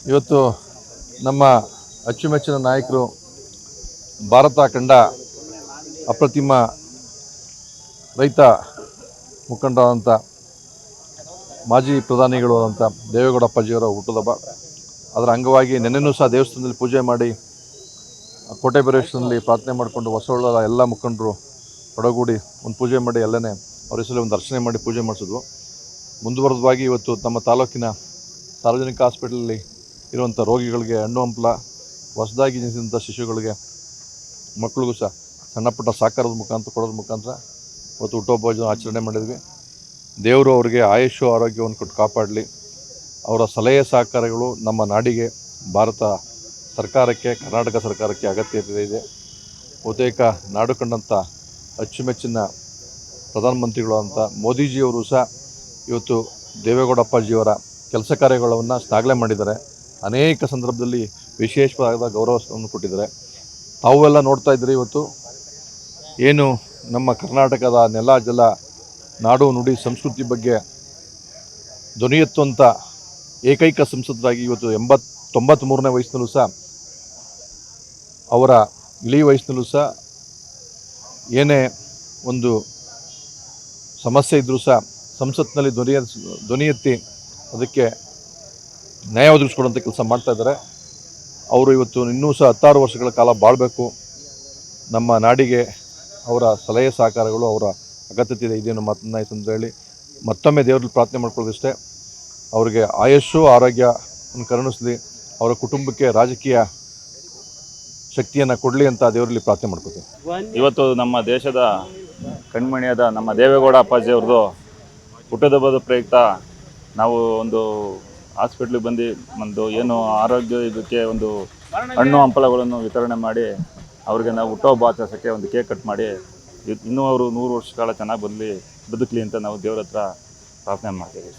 ಇವತ್ತು ನಮ್ಮ ಅಚ್ಚುಮೆಚ್ಚಿನ ನಾಯಕರು ಭಾರತ ಕಂಡ ಅಪ್ರತಿಮ ರೈತ ಮುಖಂಡರಾದಂಥ ಮಾಜಿ ಪ್ರಧಾನಿಗಳು ಆದಂಥ ದೇವೇಗೌಡ ಅಪ್ಪಾಜಿಯವರ ಹುಟ್ಟುಹಬ್ಬ. ಅದರ ಅಂಗವಾಗಿ ನೆನ್ನೆನೂ ಸಹ ದೇವಸ್ಥಾನದಲ್ಲಿ ಪೂಜೆ ಮಾಡಿ ಕೋಟೆ ಬೈರೇಶ್ವರನಲ್ಲಿ ಪ್ರಾರ್ಥನೆ ಮಾಡಿಕೊಂಡು ಹೊಸಳ್ಳದ ಎಲ್ಲ ಮುಖಂಡರು ಒಡಗೂಡಿ ಒಂದು ಪೂಜೆ ಮಾಡಿ ಎಲ್ಲನೇ ಅವ್ರ ಹೆಸರಲ್ಲಿ ಒಂದು ಅರ್ಚನೆ ಮಾಡಿ ಪೂಜೆ ಮಾಡಿಸಿದ್ವು. ಮುಂದುವರೆದವಾಗಿ ಇವತ್ತು ನಮ್ಮ ತಾಲೂಕಿನ ಸಾರ್ವಜನಿಕ ಹಾಸ್ಪಿಟಲಲ್ಲಿ ಇರುವಂಥ ರೋಗಿಗಳಿಗೆ ಹಣ್ಣು ಹಂಪಲ, ಹೊಸದಾಗಿ ಜನಿಸಿದಂಥ ಶಿಶುಗಳಿಗೆ ಮಕ್ಕಳಿಗೂ ಸಹ ಸಣ್ಣ ಪುಟ್ಟ ಸಾಕಾರದ ಮುಖಾಂತರ ಕೊಡೋದ್ರ ಮುಖಾಂತರ ಇವತ್ತು ಹುಟ್ಟುಹಬ್ಬ ಆಚರಣೆ ಮಾಡಿದ್ವಿ. ದೇವರು ಅವರಿಗೆ ಆಯುಷ್ಯ ಆರೋಗ್ಯವನ್ನು ಕೊಟ್ಟು ಕಾಪಾಡಲಿ. ಅವರ ಸಲಹೆ ಸಹಕಾರಗಳು ನಮ್ಮ ನಾಡಿಗೆ, ಭಾರತ ಸರ್ಕಾರಕ್ಕೆ, ಕರ್ನಾಟಕ ಸರ್ಕಾರಕ್ಕೆ ಅಗತ್ಯತೆ ಇದೆ. ಬಹುತೇಕ ನಾಡು ಕಂಡಂಥ ಅಚ್ಚುಮೆಚ್ಚಿನ ಪ್ರಧಾನಮಂತ್ರಿಗಳಾದಂಥ ಮೋದಿಜಿಯವರು ಸಹ ಇವತ್ತು ದೇವೇಗೌಡ ಅಪ್ಪಾಜಿಯವರ ಕೆಲಸ ಕಾರ್ಯಗಳನ್ನು ಶ್ಲಾಘನೆ ಮಾಡಿದ್ದಾರೆ. ಅನೇಕ ಸಂದರ್ಭದಲ್ಲಿ ವಿಶೇಷವಾದ ಗೌರವವನ್ನು ಕೊಟ್ಟಿದ್ದಾರೆ. ತಾವೆಲ್ಲ ನೋಡ್ತಾ ಇದ್ದರೆ ಇವತ್ತು ಏನು ನಮ್ಮ ಕರ್ನಾಟಕದ ನೆಲ ಜಲ ನಾಡು ನುಡಿ ಸಂಸ್ಕೃತಿ ಬಗ್ಗೆ ಧ್ವನಿ ಎತ್ತುವಂಥ ಏಕೈಕ ಸಂಸದರಾಗಿ ಇವತ್ತು 93ನೇ ವಯಸ್ಸಿನಲ್ಲೂ ಸಹ, ಅವರ ಇಳಿ ವಯಸ್ಸಿನಲ್ಲೂ ಸಹ ಏನೇ ಒಂದು ಸಮಸ್ಯೆ ಇದ್ದರೂ ಸಹ ಸಂಸತ್ನಲ್ಲಿ ಧ್ವನಿ ಎತ್ತಿ ಅದಕ್ಕೆ ನ್ಯಾಯ ಒದಗಿಸ್ಕೊಡುವಂಥ ಕೆಲಸ ಮಾಡ್ತಾಯಿದ್ದಾರೆ. ಅವರು ಇವತ್ತು ಇನ್ನೂ ಸಹ 16 ವರ್ಷಗಳ ಕಾಲ ಬಾಳಬೇಕು. ನಮ್ಮ ನಾಡಿಗೆ ಅವರ ಸಲಹೆ ಸಹಕಾರಗಳು, ಅವರ ಅಗತ್ಯತೆ ಇದೆ ಅನ್ನೋ ಮಾತನ್ನು ಅಂತ ಹೇಳಿ ಮತ್ತೊಮ್ಮೆ ದೇವರಲ್ಲಿ ಪ್ರಾರ್ಥನೆ ಮಾಡ್ಕೊಳ್ಳೋದಿಷ್ಟೇ. ಅವರಿಗೆ ಆಯುಷ್ಯು ಆರೋಗ್ಯವನ್ನು ಕರುಣಿಸಲಿ, ಅವರ ಕುಟುಂಬಕ್ಕೆ ರಾಜಕೀಯ ಶಕ್ತಿಯನ್ನು ಕೊಡಲಿ ಅಂತ ದೇವರಲ್ಲಿ ಪ್ರಾರ್ಥನೆ ಮಾಡ್ಕೊತೀವಿ. ಇವತ್ತು ನಮ್ಮ ದೇಶದ ಕಣ್ಮಣಿಯಾದ ನಮ್ಮ ದೇವೇಗೌಡ ಅಪ್ಪಾಜಿ ಅವ್ರದ್ದು ಹುಟ್ಟುಹಬ್ಬದ ಪ್ರಯುಕ್ತ ನಾವು ಒಂದು ಹಾಸ್ಪಿಟ್ಲಿಗೆ ಬಂದು ಒಂದು ಏನು ಆರೋಗ್ಯ ಇದಕ್ಕೆ ಒಂದು ಹಣ್ಣು ಹಂಪಲಗಳನ್ನು ವಿತರಣೆ ಮಾಡಿ ಅವ್ರಿಗೆ ನಾವು ಹುಟ್ಟುಹಬ್ಬ ಆಚರಿಸೋಕ್ಕೆ ಒಂದು ಕೇಕ್ ಕಟ್ ಮಾಡಿ ಇನ್ನೂ ಅವರು 100 ವರ್ಷ ಕಾಲ ಚೆನ್ನಾಗಿ ಬದುಕಲಿ ಅಂತ ನಾವು ದೇವ್ರ ಹತ್ರ ಪ್ರಾರ್ಥನೆ ಮಾಡ್ತೀವಿ.